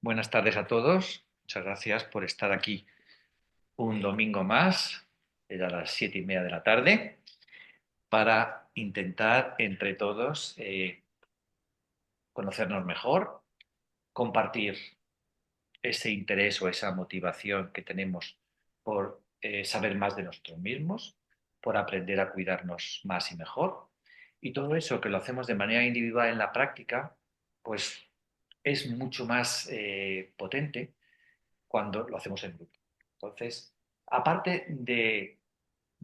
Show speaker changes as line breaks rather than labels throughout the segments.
Buenas tardes a todos. Muchas gracias por estar aquí un domingo más, a las 7:30 de la tarde, para intentar entre todos conocernos mejor, compartir ese interés o esa motivación que tenemos por saber más de nosotros mismos, por aprender a cuidarnos más y mejor. Y todo eso que lo hacemos de manera individual en la práctica, pues es mucho más potente cuando lo hacemos en grupo. Entonces, aparte de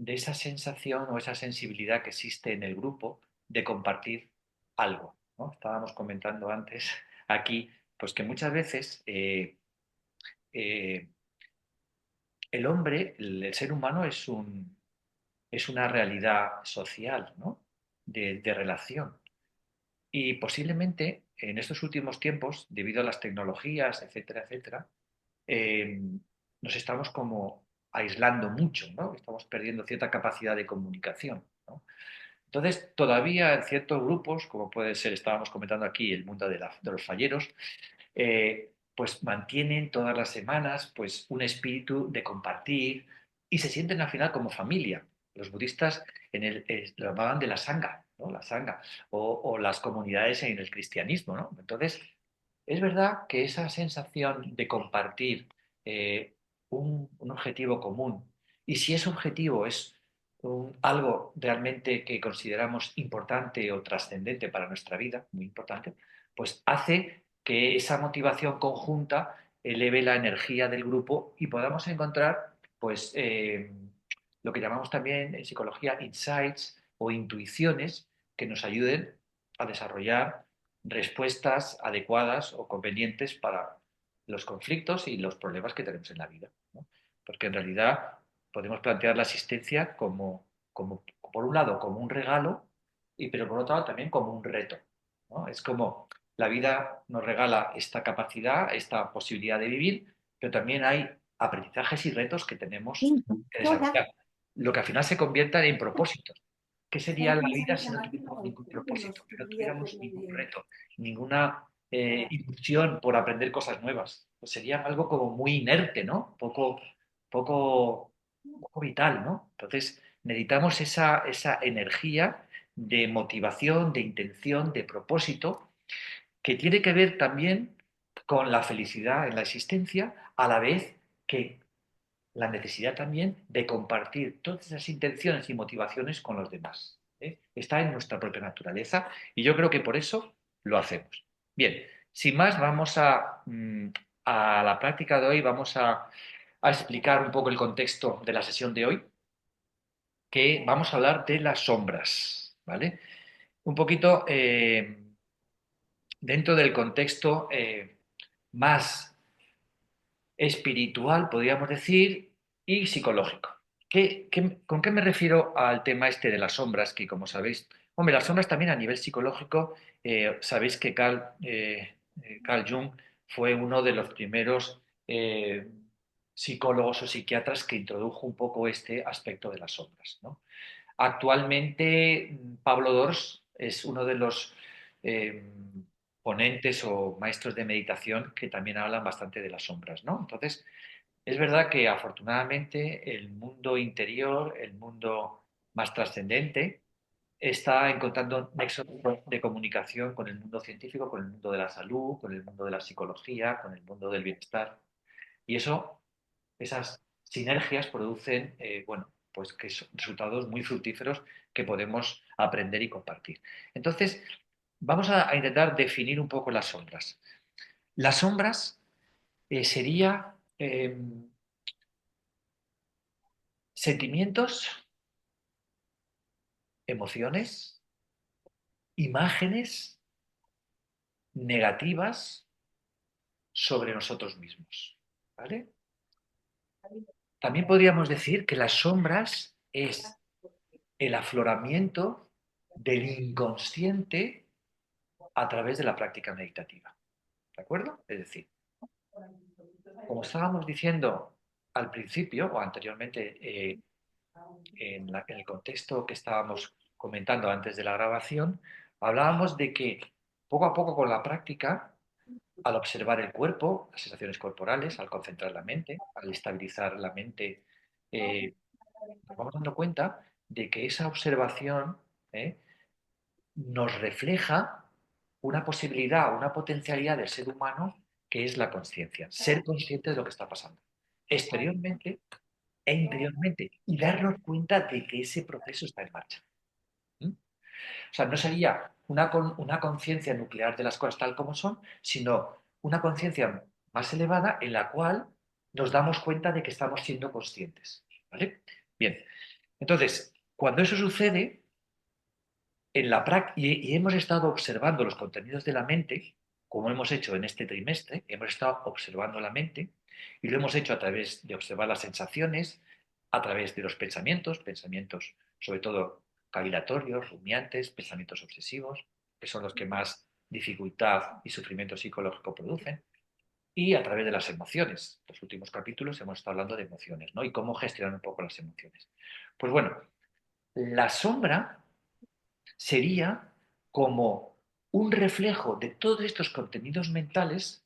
esa sensación o esa sensibilidad que existe en el grupo de compartir algo, ¿no? Estábamos comentando antes aquí, pues que muchas veces eh, el hombre, el ser humano es una realidad social, ¿no? De relación. Y posiblemente en estos últimos tiempos, debido a las tecnologías, etcétera, etcétera, eh, nos estamos como aislando mucho, ¿no? Estamos perdiendo cierta capacidad de comunicación, ¿no? Entonces, todavía en ciertos grupos, como puede ser, estábamos comentando aquí, el mundo de los falleros, pues mantienen todas las semanas pues, un espíritu de compartir y se sienten al final como familia. Los budistas lo llamaban de la sangha, ¿no? La sangha, o las comunidades en el cristianismo, ¿no? Entonces, es verdad que esa sensación de compartir eh, un objetivo común, y si ese objetivo es algo realmente que consideramos importante o trascendente para nuestra vida, muy importante, pues hace que esa motivación conjunta eleve la energía del grupo y podamos encontrar, pues, lo que llamamos también en psicología insights o intuiciones que nos ayuden a desarrollar respuestas adecuadas o convenientes para los conflictos y los problemas que tenemos en la vida, ¿no? Porque en realidad podemos plantear la asistencia como, por un lado, como un regalo, pero por otro lado también como un reto, ¿no? Es como la vida nos regala esta capacidad, esta posibilidad de vivir, pero también hay aprendizajes y retos que tenemos que desarrollar. Lo que al final se convierta en propósitos. ¿Qué sería la vida si no tuviéramos ningún propósito, si no tuviéramos ningún reto, ninguna ilusión por aprender cosas nuevas? Pues sería algo como muy inerte, ¿no? Poco, poco vital, ¿no? Entonces necesitamos esa energía de motivación, de intención, de propósito, que tiene que ver también con la felicidad en la existencia, a la vez que la necesidad también de compartir todas esas intenciones y motivaciones con los demás, ¿eh? Está en nuestra propia naturaleza y yo creo que por eso lo hacemos. Bien, sin más, vamos a la práctica de hoy, vamos a explicar un poco el contexto de la sesión de hoy, que vamos a hablar de las sombras, ¿vale? Un poquito dentro del contexto más espiritual, podríamos decir, y psicológico. ¿Con qué me refiero al tema este de las sombras? Que como sabéis, hombre, las sombras también a nivel psicológico, sabéis que Carl Jung fue uno de los primeros psicólogos o psiquiatras que introdujo un poco este aspecto de las sombras, ¿no? Actualmente, Pablo Dors es uno de los eh, ponentes o maestros de meditación que también hablan bastante de las sombras, ¿no? Entonces, es verdad que afortunadamente el mundo interior, el mundo más trascendente, está encontrando nexos de comunicación con el mundo científico, con el mundo de la salud, con el mundo de la psicología, con el mundo del bienestar. Y esas sinergias producen, bueno, pues que son resultados muy fructíferos que podemos aprender y compartir. Entonces, vamos a intentar definir un poco las sombras. Las sombras sería sentimientos, emociones, imágenes negativas sobre nosotros mismos. ¿Vale? También podríamos decir que las sombras es el afloramiento del inconsciente a través de la práctica meditativa. ¿De acuerdo? Es decir, como estábamos diciendo al principio o anteriormente en el contexto que estábamos comentando antes de la grabación, hablábamos de que poco a poco con la práctica al observar el cuerpo, las sensaciones corporales, al concentrar la mente, al estabilizar la mente, nos vamos dando cuenta de que esa observación ¿eh? nos refleja una posibilidad, una potencialidad del ser humano que es la conciencia, ser consciente de lo que está pasando exteriormente e interiormente y darnos cuenta de que ese proceso está en marcha. ¿Mm? O sea, no sería una conciencia nuclear de las cosas tal como son, sino una conciencia más elevada en la cual nos damos cuenta de que estamos siendo conscientes. ¿Vale? Bien, entonces, cuando eso sucede, y hemos estado observando los contenidos de la mente, como hemos hecho en este trimestre, hemos estado observando la mente y lo hemos hecho a través de observar las sensaciones, a través de los pensamientos, pensamientos sobre todo cavilatorios, rumiantes, pensamientos obsesivos, que son los que más dificultad y sufrimiento psicológico producen, y a través de las emociones. Los últimos capítulos hemos estado hablando de emociones, ¿no? Y cómo gestionar un poco las emociones. Pues bueno, la sombra sería como un reflejo de todos estos contenidos mentales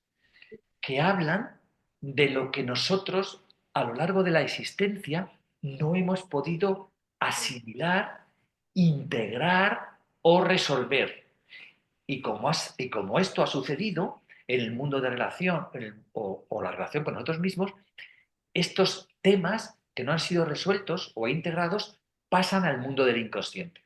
que hablan de lo que nosotros a lo largo de la existencia no hemos podido asimilar, integrar o resolver. Y como esto ha sucedido en el mundo de relación o la relación con nosotros mismos, estos temas que no han sido resueltos o integrados pasan al mundo del inconsciente.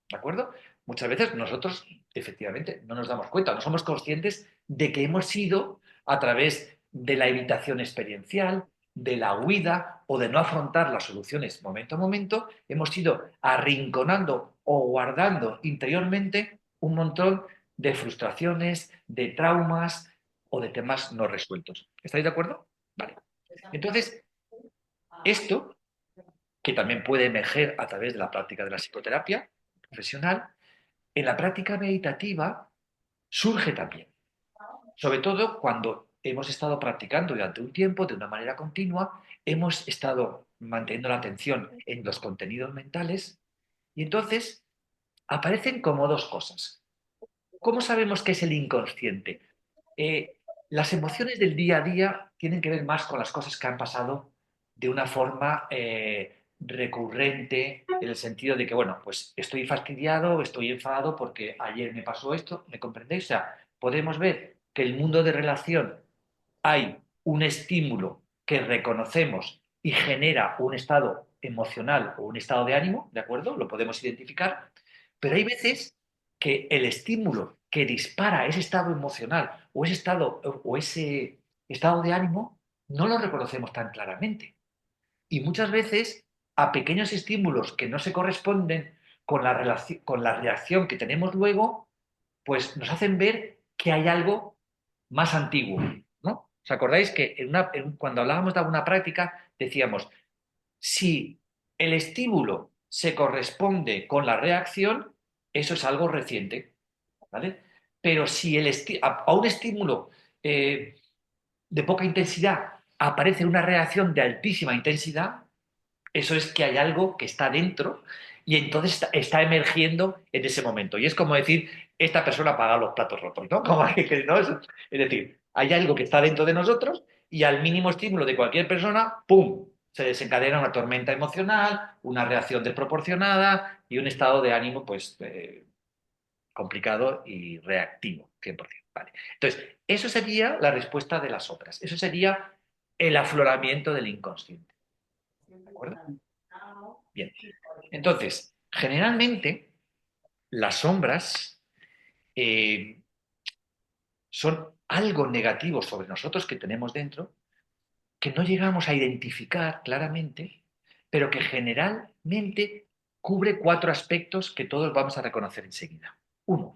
¿De acuerdo? Muchas veces nosotros, efectivamente, no nos damos cuenta, no somos conscientes de que hemos sido, a través de la evitación experiencial, de la huida o de no afrontar las soluciones momento a momento, hemos ido arrinconando o guardando interiormente un montón de frustraciones, de traumas o de temas no resueltos. ¿Estáis de acuerdo? Vale. Entonces, esto, que también puede emerger a través de la práctica de la psicoterapia profesional, en la práctica meditativa surge también, sobre todo cuando hemos estado practicando durante un tiempo de una manera continua, hemos estado manteniendo la atención en los contenidos mentales y entonces aparecen como dos cosas. ¿Cómo sabemos qué es el inconsciente? Las emociones del día a día tienen que ver más con las cosas que han pasado de una forma recurrente, en el sentido de que, bueno, pues estoy fastidiado, estoy enfadado porque ayer me pasó esto, ¿me comprendéis? O sea, podemos ver que el mundo de relación hay un estímulo que reconocemos y genera un estado emocional o un estado de ánimo, ¿de acuerdo? Lo podemos identificar, pero hay veces que el estímulo que dispara ese estado emocional o ese estado de ánimo no lo reconocemos tan claramente. Y muchas veces a pequeños estímulos que no se corresponden con la reacción que tenemos luego, pues nos hacen ver que hay algo más antiguo, ¿no? ¿Os acordáis que cuando hablábamos de alguna práctica decíamos, si el estímulo se corresponde con la reacción, eso es algo reciente, ¿vale? Pero si a un estímulo de poca intensidad aparece una reacción de altísima intensidad, eso es que hay algo que está dentro y entonces está emergiendo en ese momento. Y es como decir, esta persona paga los platos rotos, ¿no? ¿No? Es decir, hay algo que está dentro de nosotros y al mínimo estímulo de cualquier persona, ¡pum!, se desencadena una tormenta emocional, una reacción desproporcionada y un estado de ánimo, pues, complicado y reactivo, 100%. Vale. Entonces, eso sería la respuesta de las obras. Eso sería el afloramiento del inconsciente. ¿De acuerdo? Bien. Entonces, generalmente las sombras eh, son algo negativo sobre nosotros que tenemos dentro, que no llegamos a identificar claramente, pero que generalmente cubre cuatro aspectos que todos vamos a reconocer enseguida. Uno,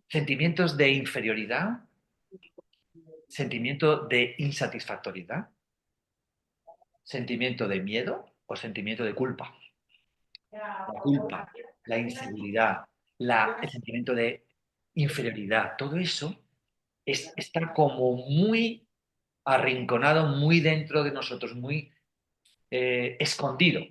sentimientos de inferioridad, sentimiento de insatisfactoriedad, sentimiento de miedo o sentimiento de culpa. La culpa, la inseguridad, el sentimiento de inferioridad, todo eso está como muy arrinconado, muy dentro de nosotros, muy escondido,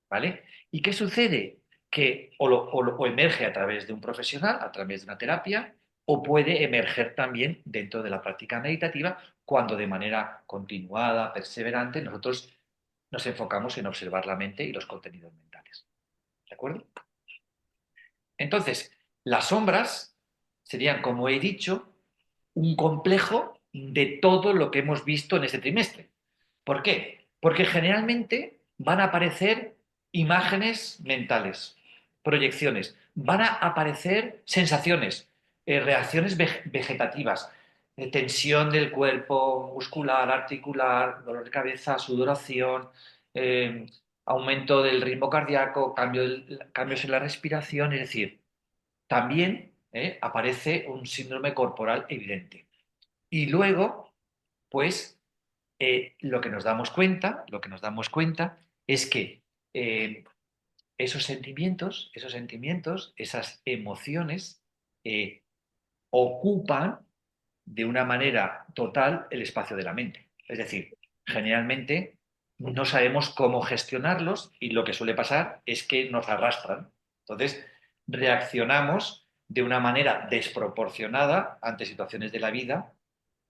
¿vale? ¿Y qué sucede? Que o emerge a través de un profesional, a través de una terapia, o puede emerger también dentro de la práctica meditativa cuando de manera continuada, perseverante, nosotros nos enfocamos en observar la mente y los contenidos mentales. ¿De acuerdo? Entonces, las sombras serían, como he dicho, un complejo de todo lo que hemos visto en este trimestre. ¿Por qué? Porque generalmente van a aparecer imágenes mentales, proyecciones, van a aparecer sensaciones, reacciones vegetativas, tensión del cuerpo muscular, articular, dolor de cabeza, sudoración, eh, aumento del ritmo cardíaco, cambios en la respiración, es decir, también aparece un síndrome corporal evidente. Y luego, pues, lo que nos damos cuenta es que eh, esos sentimientos, esas emociones eh, ocupan de una manera total el espacio de la mente. Es decir, generalmente no sabemos cómo gestionarlos y lo que suele pasar es que nos arrastran. Entonces, reaccionamos de una manera desproporcionada ante situaciones de la vida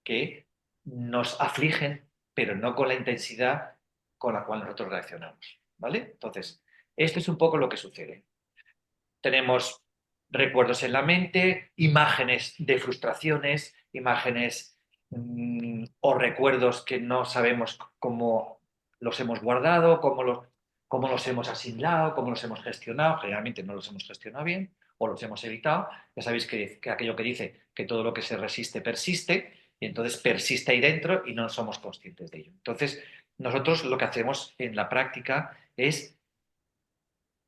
que nos afligen, pero no con la intensidad con la cual nosotros reaccionamos. ¿Vale? Entonces, esto es un poco lo que sucede. Tenemos recuerdos en la mente, imágenes de frustraciones, imágenes o recuerdos que no sabemos cómo los hemos guardado, cómo los hemos asimilado, cómo los hemos gestionado. Generalmente no los hemos gestionado bien o los hemos evitado. Ya sabéis que aquello que dice que todo lo que se resiste persiste, y entonces persiste ahí dentro y no somos conscientes de ello. Entonces, nosotros lo que hacemos en la práctica es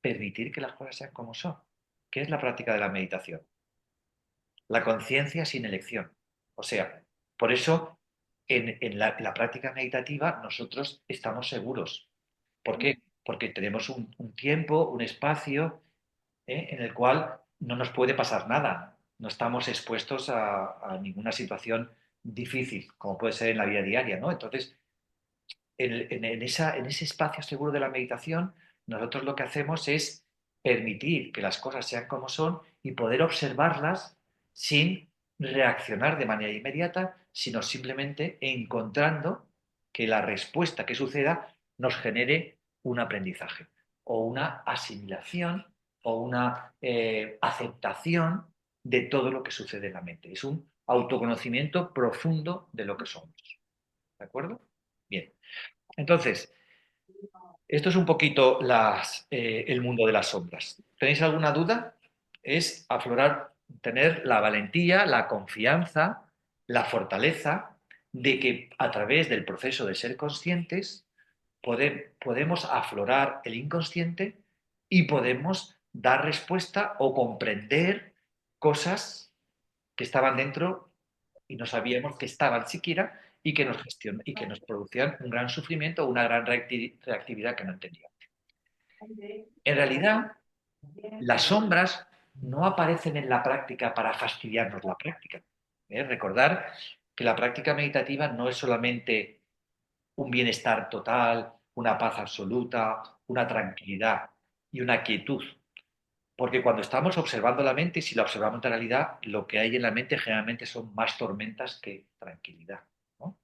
permitir que las cosas sean como son. ¿Qué es la práctica de la meditación? La conciencia sin elección. O sea, por eso en la práctica meditativa nosotros estamos seguros. ¿Por qué? Porque tenemos un tiempo, un espacio en el cual no nos puede pasar nada. No estamos expuestos a ninguna situación difícil, como puede ser en la vida diaria, ¿no? Entonces, en ese espacio seguro de la meditación, nosotros lo que hacemos es permitir que las cosas sean como son y poder observarlas sin reaccionar de manera inmediata, sino simplemente encontrando que la respuesta que suceda nos genere un aprendizaje o una asimilación o una aceptación de todo lo que sucede en la mente. Es un autoconocimiento profundo de lo que somos. ¿De acuerdo? Bien. Entonces, esto es un poquito el mundo de las sombras. ¿Tenéis alguna duda? Es aflorar, tener la valentía, la confianza, la fortaleza de que a través del proceso de ser conscientes podemos aflorar el inconsciente y podemos dar respuesta o comprender cosas que estaban dentro y no sabíamos que estaban siquiera y que y que nos producían un gran sufrimiento o una gran reactividad que no entendíamos. En realidad, las sombras no aparecen en la práctica para fastidiarnos la práctica. Recordar que la práctica meditativa no es solamente un bienestar total, una paz absoluta, una tranquilidad y una quietud. Porque cuando estamos observando la mente, y si la observamos en realidad, lo que hay en la mente generalmente son más tormentas que tranquilidad, ¿no?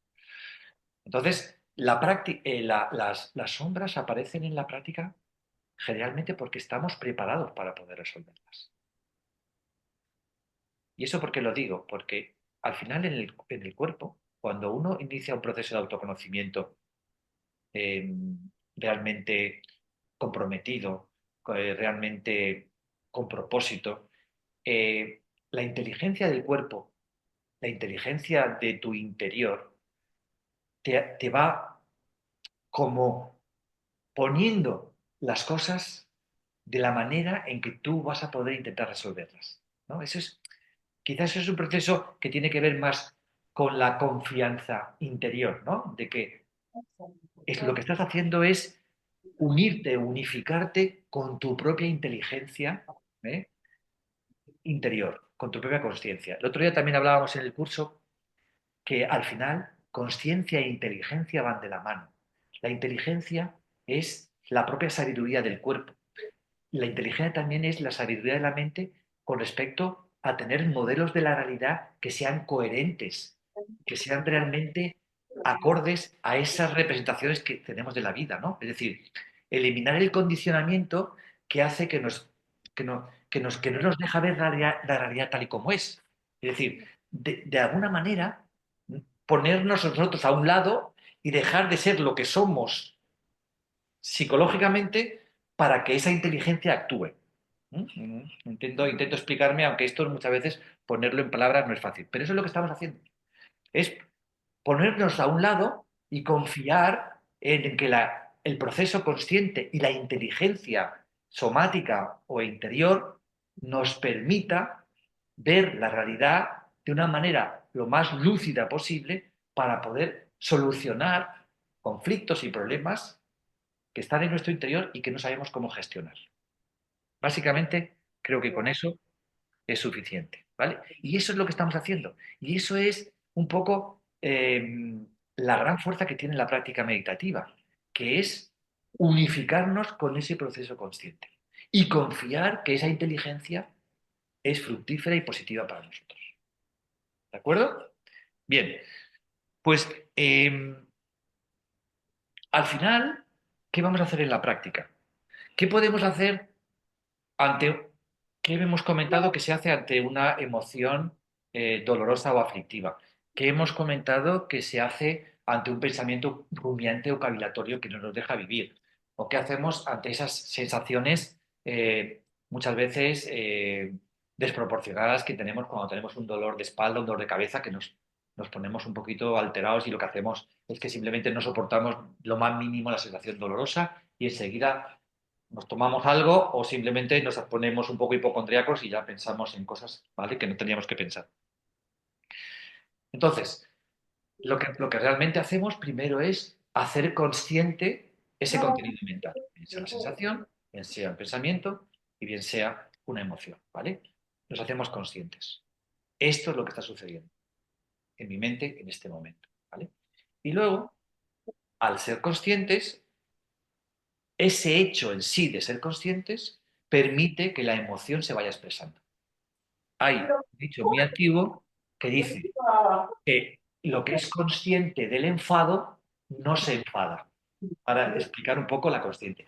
Entonces, las sombras aparecen en la práctica generalmente porque estamos preparados para poder resolverlas. ¿Y eso por qué lo digo? Porque al final en el cuerpo, cuando uno inicia un proceso de autoconocimiento eh, realmente comprometido, realmente con propósito, la inteligencia del cuerpo, la inteligencia de tu interior, te va como poniendo las cosas de la manera en que tú vas a poder intentar resolverlas, ¿no? Quizás eso es un proceso que tiene que ver más con la confianza interior, ¿no? De que lo que estás haciendo es unirte, unificarte con tu propia inteligencia, ¿eh? Interior, con tu propia conciencia. El otro día también hablábamos en el curso que al final conciencia e inteligencia van de la mano. La inteligencia es la propia sabiduría del cuerpo. La inteligencia también es la sabiduría de la mente con respecto a tener modelos de la realidad que sean coherentes, que sean realmente acordes a esas representaciones que tenemos de la vida, ¿no? Es decir, eliminar el condicionamiento que hace que no nos deja ver la realidad tal y como es. Es decir, de alguna manera, ponernos nosotros a un lado y dejar de ser lo que somos psicológicamente para que esa inteligencia actúe. Intento explicarme, aunque esto muchas veces ponerlo en palabras no es fácil, pero eso es lo que estamos haciendo. Es ponernos a un lado y confiar en que el proceso consciente y la inteligencia somática o interior nos permita ver la realidad de una manera lo más lúcida posible para poder solucionar conflictos y problemas que están en nuestro interior y que no sabemos cómo gestionar. Básicamente, creo que con eso es suficiente, ¿vale? Y eso es lo que estamos haciendo. Y eso es un poco la gran fuerza que tiene la práctica meditativa, que es unificarnos con ese proceso consciente y confiar que esa inteligencia es fructífera y positiva para nosotros. ¿De acuerdo? Bien, pues al final, ¿qué vamos a hacer en la práctica? ¿Qué podemos hacer ante, ¿qué hemos comentado que se hace ante una emoción dolorosa o aflictiva? ¿Qué hemos comentado que se hace ante un pensamiento rumiante o cavilatorio que no nos deja vivir? ¿O qué hacemos ante esas sensaciones muchas veces desproporcionadas que tenemos cuando tenemos un dolor de espalda, un dolor de cabeza, que nos ponemos un poquito alterados y lo que hacemos es que simplemente no soportamos lo más mínimo la sensación dolorosa y enseguida nos tomamos algo o simplemente nos ponemos un poco hipocondríacos y ya pensamos en cosas, ¿vale? Que no teníamos que pensar. Entonces, lo que realmente hacemos primero es hacer consciente ese contenido mental, bien sea una sensación, bien sea un pensamiento y bien sea una emoción, ¿vale? Nos hacemos conscientes. Esto es lo que está sucediendo en mi mente en este momento, ¿vale? Y luego, al ser conscientes, ese hecho en sí de ser conscientes permite que la emoción se vaya expresando. Hay un dicho muy antiguo que dice que lo que es consciente del enfado no se enfada. Para explicar un poco la consciente.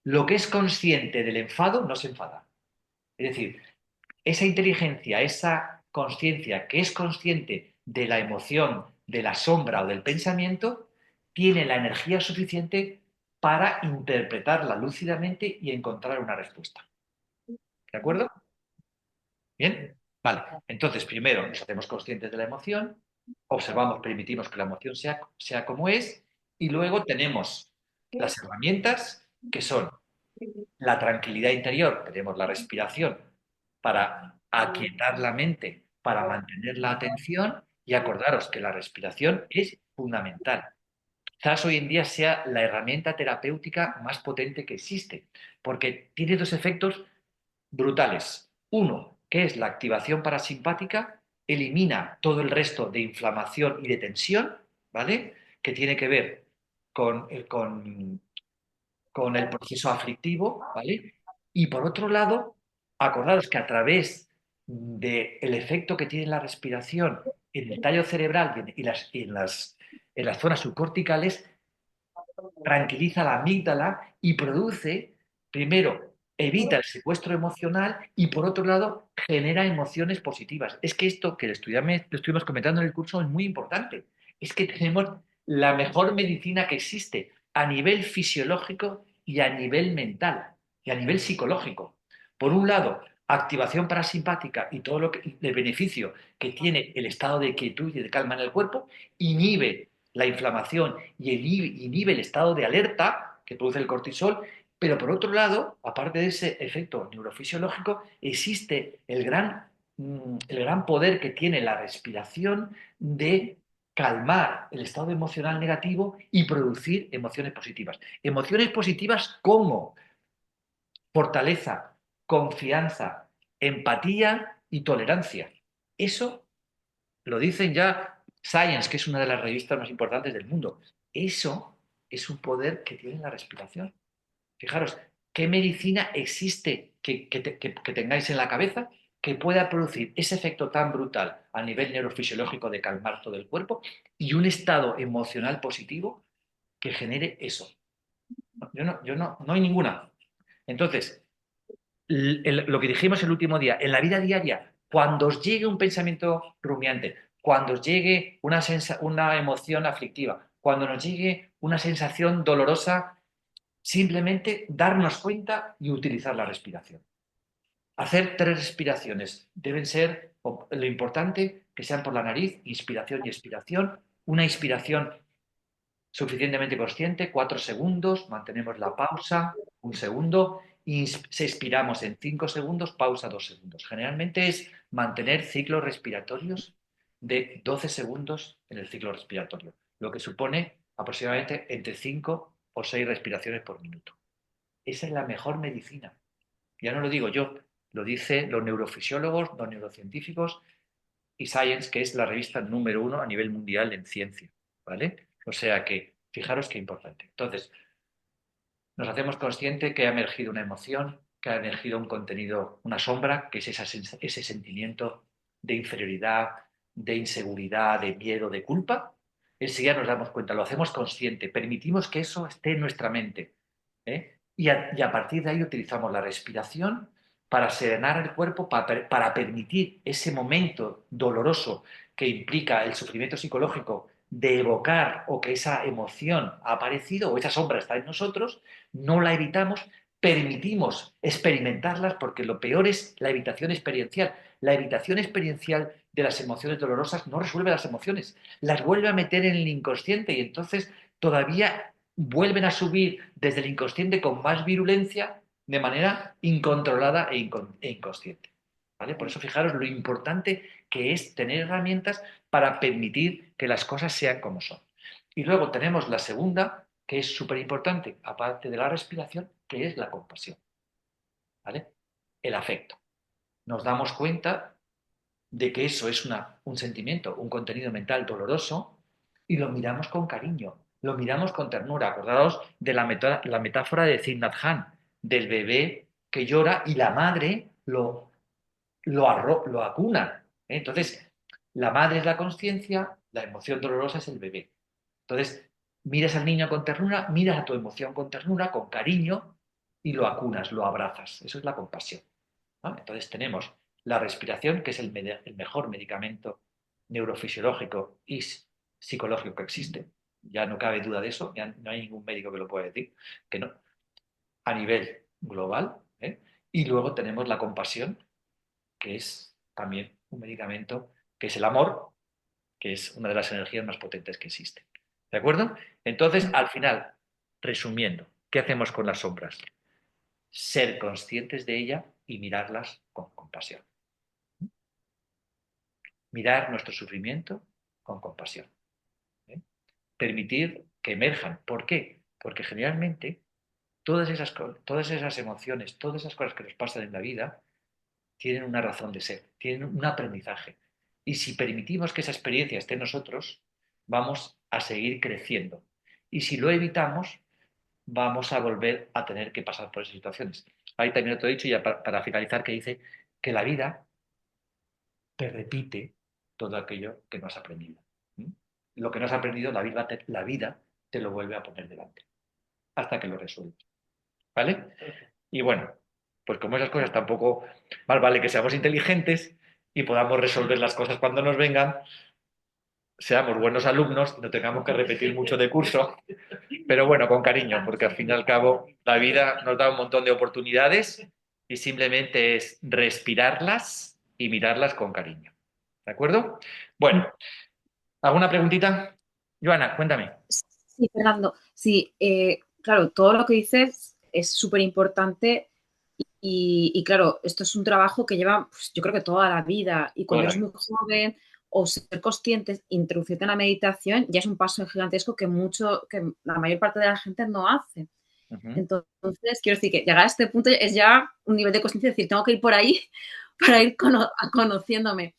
Lo que es consciente del enfado no se enfada. Es decir, esa inteligencia, esa conciencia que es consciente de la emoción, de la sombra o del pensamiento, tiene la energía suficiente para interpretarla lúcidamente y encontrar una respuesta. ¿De acuerdo? ¿Bien? Vale. Entonces, primero nos hacemos conscientes de la emoción, observamos, permitimos que la emoción sea como es, y luego tenemos las herramientas que son la tranquilidad interior, tenemos la respiración para aquietar la mente, para mantener la atención y acordaros que la respiración es fundamental. Quizás hoy en día sea la herramienta terapéutica más potente que existe, porque tiene dos efectos brutales. Uno, que es la activación parasimpática, elimina todo el resto de inflamación y de tensión, ¿vale? Que tiene que ver con el proceso aflictivo, ¿vale? Y por otro lado, acordaros que a través del efecto que tiene la respiración en el tallo cerebral en las zonas subcorticales, tranquiliza la amígdala y produce, primero, evita el secuestro emocional y por otro lado, genera emociones positivas. Es que esto que lo estuvimos comentando en el curso es muy importante. Es que tenemos la mejor medicina que existe a nivel fisiológico y a nivel mental y a nivel psicológico. Por un lado, activación parasimpática y todo lo que, el beneficio que tiene el estado de quietud y de calma en el cuerpo, inhibe la inflamación y inhibe el estado de alerta que produce el cortisol, pero por otro lado, aparte de ese efecto neurofisiológico, existe el gran poder que tiene la respiración de calmar el estado emocional negativo y producir emociones positivas. Emociones positivas como fortaleza, confianza, empatía y tolerancia. Eso lo dicen ya Science, que es una de las revistas más importantes del mundo. Eso es un poder que tiene la respiración. Fijaros, ¿qué medicina existe que tengáis en la cabeza? que pueda producir ese efecto tan brutal a nivel neurofisiológico de calmar todo el cuerpo y un estado emocional positivo que genere eso. No hay ninguna. Entonces, lo que dijimos el último día, en la vida diaria, cuando os llegue un pensamiento rumiante, cuando os llegue una emoción aflictiva, cuando nos llegue una sensación dolorosa, simplemente darnos cuenta y utilizar la respiración. Hacer 3 respiraciones. Deben ser, lo importante, que sean por la nariz, inspiración y expiración. Una inspiración suficientemente consciente, 4 segundos, mantenemos la pausa, 1 segundo, expiramos en 5 segundos, pausa 2 segundos. Generalmente es mantener ciclos respiratorios de 12 segundos en el ciclo respiratorio, lo que supone aproximadamente entre 5 o 6 respiraciones por minuto. Esa es la mejor medicina. Ya no lo digo yo, lo dicen los neurofisiólogos, los neurocientíficos y Science, que es la revista número 1 a nivel mundial en ciencia, ¿vale? O sea que, fijaros qué importante. Entonces, nos hacemos consciente que ha emergido una emoción, que ha emergido un contenido, una sombra, que es ese sentimiento de inferioridad, de inseguridad, de miedo, de culpa. Enseguida nos damos cuenta, lo hacemos consciente, permitimos que eso esté en nuestra mente. ¿Eh? Y a partir de ahí utilizamos la respiración para serenar el cuerpo, para permitir ese momento doloroso que implica el sufrimiento psicológico de evocar o que esa emoción ha aparecido o esa sombra está en nosotros, no la evitamos, permitimos experimentarlas porque lo peor es la evitación experiencial. La evitación experiencial de las emociones dolorosas no resuelve las emociones, las vuelve a meter en el inconsciente y entonces todavía vuelven a subir desde el inconsciente con más virulencia de manera incontrolada e inconsciente. ¿Vale? Por eso fijaros lo importante que es tener herramientas para permitir que las cosas sean como son. Y luego tenemos la segunda, que es súper importante, aparte de la respiración, que es la compasión. ¿Vale? El afecto. Nos damos cuenta de que eso es un sentimiento, un contenido mental doloroso y lo miramos con cariño, lo miramos con ternura. Acordaos de la metáfora de Thich Nhat Hanh, del bebé que llora y la madre lo acuna. ¿Eh? Entonces, la madre es la conciencia, la emoción dolorosa es el bebé. Entonces, miras al niño con ternura, miras a tu emoción con ternura, con cariño y lo acunas, lo abrazas. Eso es la compasión. ¿No? Entonces tenemos la respiración, que es el mejor medicamento neurofisiológico y psicológico que existe. Ya no cabe duda de eso, ya no hay ningún médico que lo pueda decir, que no, a nivel global. ¿Eh? Y luego tenemos la compasión, que es también un medicamento, que es el amor, que es una de las energías más potentes que existen. ¿De acuerdo? Entonces, al final, resumiendo, ¿qué hacemos con las sombras? Ser conscientes de ella y mirarlas con compasión. Mirar nuestro sufrimiento con compasión. ¿Eh? Permitir que emerjan. ¿Por qué? Porque generalmente todas esas emociones, todas esas cosas que nos pasan en la vida, tienen una razón de ser, tienen un aprendizaje. Y si permitimos que esa experiencia esté en nosotros, vamos a seguir creciendo. Y si lo evitamos, vamos a volver a tener que pasar por esas situaciones. Ahí también te he dicho, ya para finalizar, que dice que la vida te repite todo aquello que no has aprendido. ¿Mm? Lo que no has aprendido, la vida te lo vuelve a poner delante, hasta que lo resuelves. ¿Vale? Y bueno, pues como esas cosas tampoco, más vale que seamos inteligentes y podamos resolver las cosas cuando nos vengan, seamos buenos alumnos y no tengamos que repetir mucho de curso, pero bueno, con cariño, porque al fin y al cabo la vida nos da un montón de oportunidades y simplemente es respirarlas y mirarlas con cariño. ¿De acuerdo? Bueno, ¿alguna preguntita? Joana, cuéntame.
Sí, Fernando, sí, claro, todo lo que dices es súper importante y, claro, esto es un trabajo que lleva, pues, yo creo que toda la vida y
Toda
cuando
la
eres
vida.
muy joven o ser conscientes, introducirte en la meditación ya es un paso gigantesco que la mayor parte de la gente no hace.
Ujú.
Entonces, quiero decir que llegar a este punto es ya un nivel de conciencia, es decir, tengo que ir por ahí para ir conociéndome.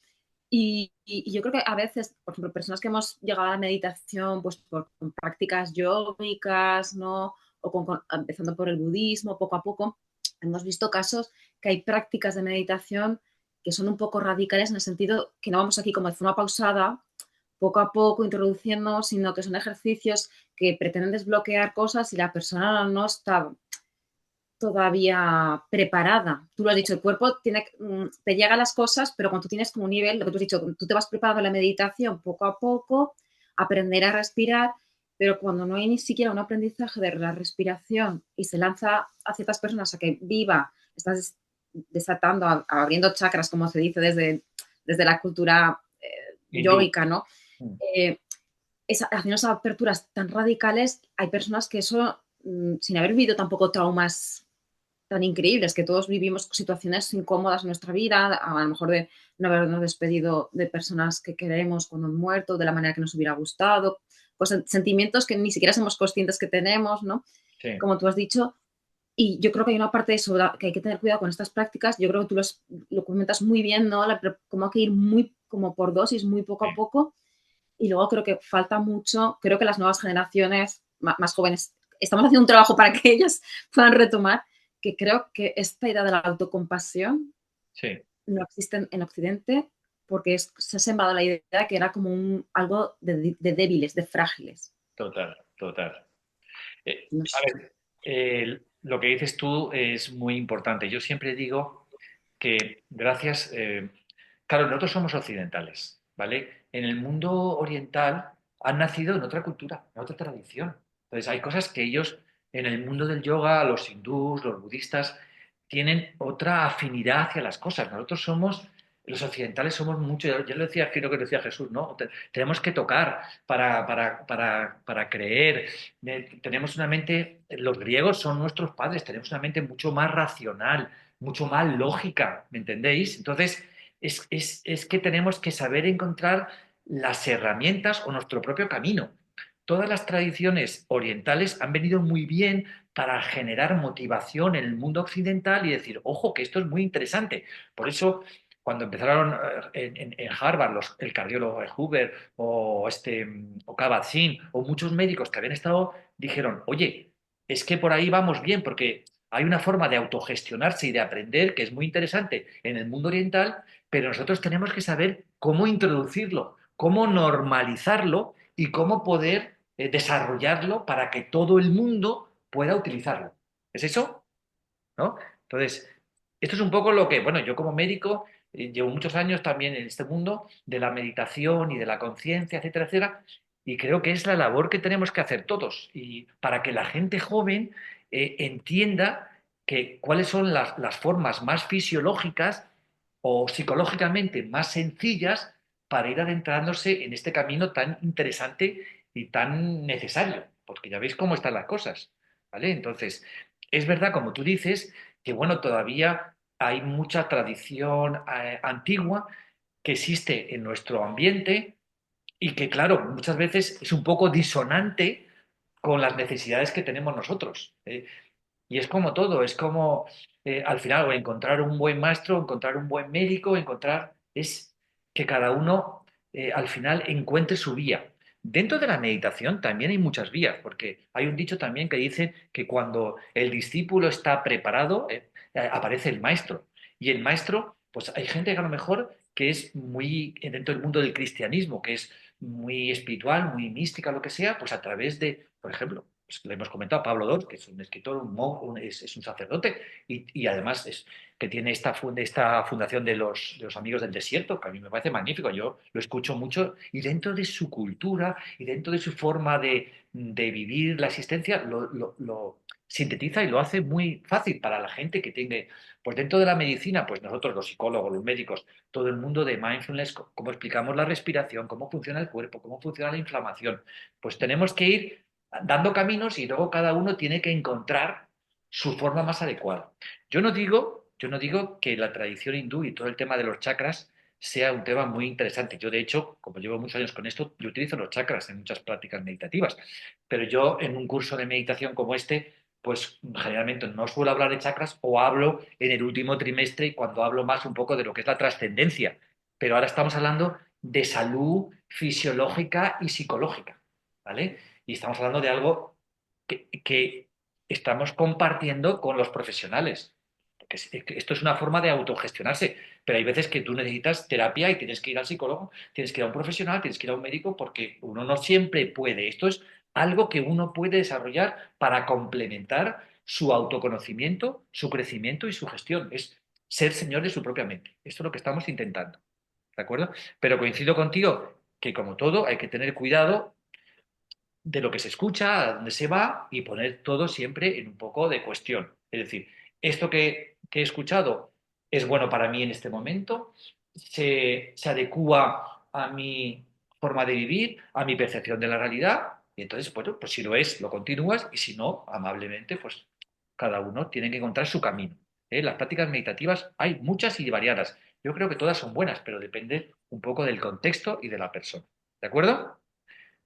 Y yo creo que a veces, por ejemplo, personas que hemos llegado a la meditación pues por con prácticas yógicas, ¿no? O empezando por el budismo, poco a poco, hemos visto casos que hay prácticas de meditación que son un poco radicales en el sentido que no vamos aquí como de forma pausada, poco a poco introduciendo, sino que son ejercicios que pretenden desbloquear cosas y la persona no está todavía preparada. Tú lo has dicho, el cuerpo te llega a las cosas, pero cuando tú tienes como un nivel, lo que tú has dicho, tú te vas preparando la meditación poco a poco, aprender a respirar, pero cuando no hay ni siquiera un aprendizaje de la respiración y se lanza a ciertas personas a que viva, estás desatando, abriendo chakras, como se dice desde la cultura
Hindú.
yógica, ¿no?
Mm.
Eh, haciendo esas aperturas tan radicales, hay personas que eso, sin haber vivido tampoco traumas tan increíbles, que todos vivimos situaciones incómodas en nuestra vida, a lo mejor de no habernos despedido de personas que queremos cuando han muerto, de la manera que nos hubiera gustado, pues sentimientos que ni siquiera somos conscientes que tenemos, ¿no?
Sí,
Como tú has dicho, y yo creo que hay una parte de eso que hay que tener cuidado con estas prácticas. Yo creo que tú lo comentas muy bien, ¿no? Como hay que ir muy como por dosis, muy poco
sí,
a poco. Y luego creo que falta mucho, creo que las nuevas generaciones más jóvenes, estamos haciendo un trabajo para que ellas puedan retomar, que creo que esta idea de la autocompasión
sí,
no existe en Occidente porque se ha sembrado la idea que era como algo de débiles, de frágiles.
total, total.
No
A
sé.
ver, lo que dices tú es muy importante. Yo siempre digo que gracias, claro, nosotros somos occidentales, ¿vale? En el mundo oriental han nacido en otra cultura, en otra tradición. Entonces hay cosas que ellos, en el mundo del yoga, los hindús, los budistas, tienen otra afinidad hacia las cosas. Nosotros somos, los occidentales somos mucho, ya lo decía, creo que lo decía Jesús, ¿no? Tenemos que tocar para creer. Tenemos una mente, los griegos son nuestros padres, tenemos una mente mucho más racional, mucho más lógica, ¿me entendéis? Entonces, es que tenemos que saber encontrar las herramientas o nuestro propio camino. Todas las tradiciones orientales han venido muy bien para generar motivación en el mundo occidental y decir, ojo, que esto es muy interesante. Por eso, cuando empezaron en Harvard, el cardiólogo Huber o Kabat-Zinn o muchos médicos que habían estado, dijeron, oye, es que por ahí vamos bien, porque hay una forma de autogestionarse y de aprender que es muy interesante en el mundo oriental, pero nosotros tenemos que saber cómo introducirlo, cómo normalizarlo y cómo poder desarrollarlo para que todo el mundo pueda utilizarlo. ¿Es eso? ¿No? Entonces, esto es un poco lo que, bueno, yo como médico llevo muchos años también en este mundo de la meditación y de la conciencia, etcétera, etcétera, y creo que es la labor que tenemos que hacer todos y para que la gente joven entienda que cuáles son las formas más fisiológicas o psicológicamente más sencillas para ir adentrándose en este camino tan interesante y tan necesario, porque ya veis cómo están las cosas, ¿vale? Entonces, es verdad, como tú dices, que bueno, todavía hay mucha tradición antigua que existe en nuestro ambiente y que, claro, muchas veces es un poco disonante con las necesidades que tenemos nosotros. Y es como todo, es como al final o encontrar un buen maestro, encontrar un buen médico, es que cada uno al final encuentre su vía. Dentro de la meditación también hay muchas vías, porque hay un dicho también que dice que cuando el discípulo está preparado, aparece el maestro. Y el maestro, pues hay gente que a lo mejor que es muy dentro del mundo del cristianismo, que es muy espiritual, muy mística, lo que sea, pues a través de, por ejemplo, pues le hemos comentado a Pablo Dor, que es un escritor, un monje, es un sacerdote y además que tiene esta fundación de los amigos del desierto, que a mí me parece magnífico, yo lo escucho mucho y dentro de su cultura y dentro de su forma de vivir la existencia lo sintetiza y lo hace muy fácil para la gente que tiene, pues dentro de la medicina, pues nosotros los psicólogos, los médicos, todo el mundo de mindfulness, cómo explicamos la respiración, cómo funciona el cuerpo, cómo funciona la inflamación, pues tenemos que ir dando caminos y luego cada uno tiene que encontrar su forma más adecuada. Yo no digo que la tradición hindú y todo el tema de los chakras sea un tema muy interesante. Yo, de hecho, como llevo muchos años con esto, yo utilizo los chakras en muchas prácticas meditativas. Pero yo en un curso de meditación como este, pues generalmente no suelo hablar de chakras o hablo en el último trimestre cuando hablo más un poco de lo que es la trascendencia. Pero ahora estamos hablando de salud fisiológica y psicológica, ¿vale? Y estamos hablando de algo que estamos compartiendo con los profesionales. Porque esto es una forma de autogestionarse. Pero hay veces que tú necesitas terapia y tienes que ir al psicólogo, tienes que ir a un profesional, tienes que ir a un médico, porque uno no siempre puede. Esto es algo que uno puede desarrollar para complementar su autoconocimiento, su crecimiento y su gestión. Es ser señor de su propia mente. Esto es lo que estamos intentando. ¿De acuerdo? Pero coincido contigo que, como todo, hay que tener cuidado de lo que se escucha, a dónde se va y poner todo siempre en un poco de cuestión. Es decir, esto que he escuchado es bueno para mí en este momento, se adecúa a mi forma de vivir, a mi percepción de la realidad, y entonces, bueno, pues si lo es, lo continúas, y si no, amablemente, pues cada uno tiene que encontrar su camino. Las prácticas meditativas hay muchas y variadas. Yo creo que todas son buenas, pero depende un poco del contexto y de la persona. ¿De acuerdo?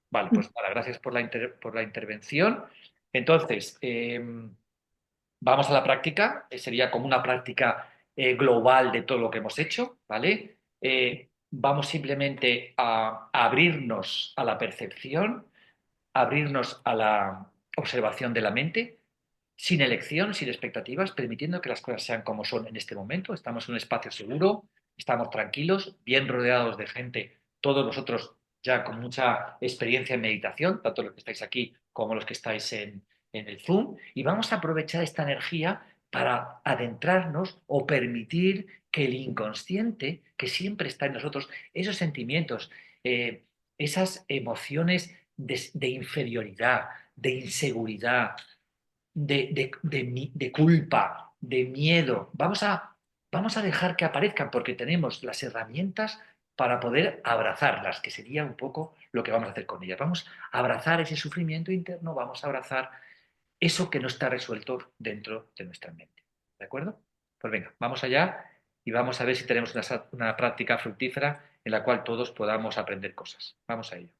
Vale, pues nada, gracias por la intervención. Entonces, vamos a la práctica. Sería como una práctica global de todo lo que hemos hecho, ¿vale? Vamos simplemente a abrirnos a la percepción, abrirnos a la observación de la mente, sin elección, sin expectativas, permitiendo que las cosas sean como son en este momento. Estamos en un espacio seguro, estamos tranquilos, bien rodeados de gente, todos nosotros ya con mucha experiencia en meditación, tanto los que estáis aquí como los que estáis en el Zoom, y vamos a aprovechar esta energía para adentrarnos o permitir que el inconsciente, que siempre está en nosotros, esos sentimientos, esas emociones de inferioridad, de inseguridad, de culpa, de miedo. Vamos a dejar que aparezcan porque tenemos las herramientas para poder abrazarlas, que sería un poco lo que vamos a hacer con ellas. Vamos a abrazar ese sufrimiento interno, vamos a abrazar eso que no está resuelto dentro de nuestra mente. ¿De acuerdo? Pues venga, vamos allá y vamos a ver si tenemos una práctica fructífera en la cual todos podamos aprender cosas. Vamos a ello.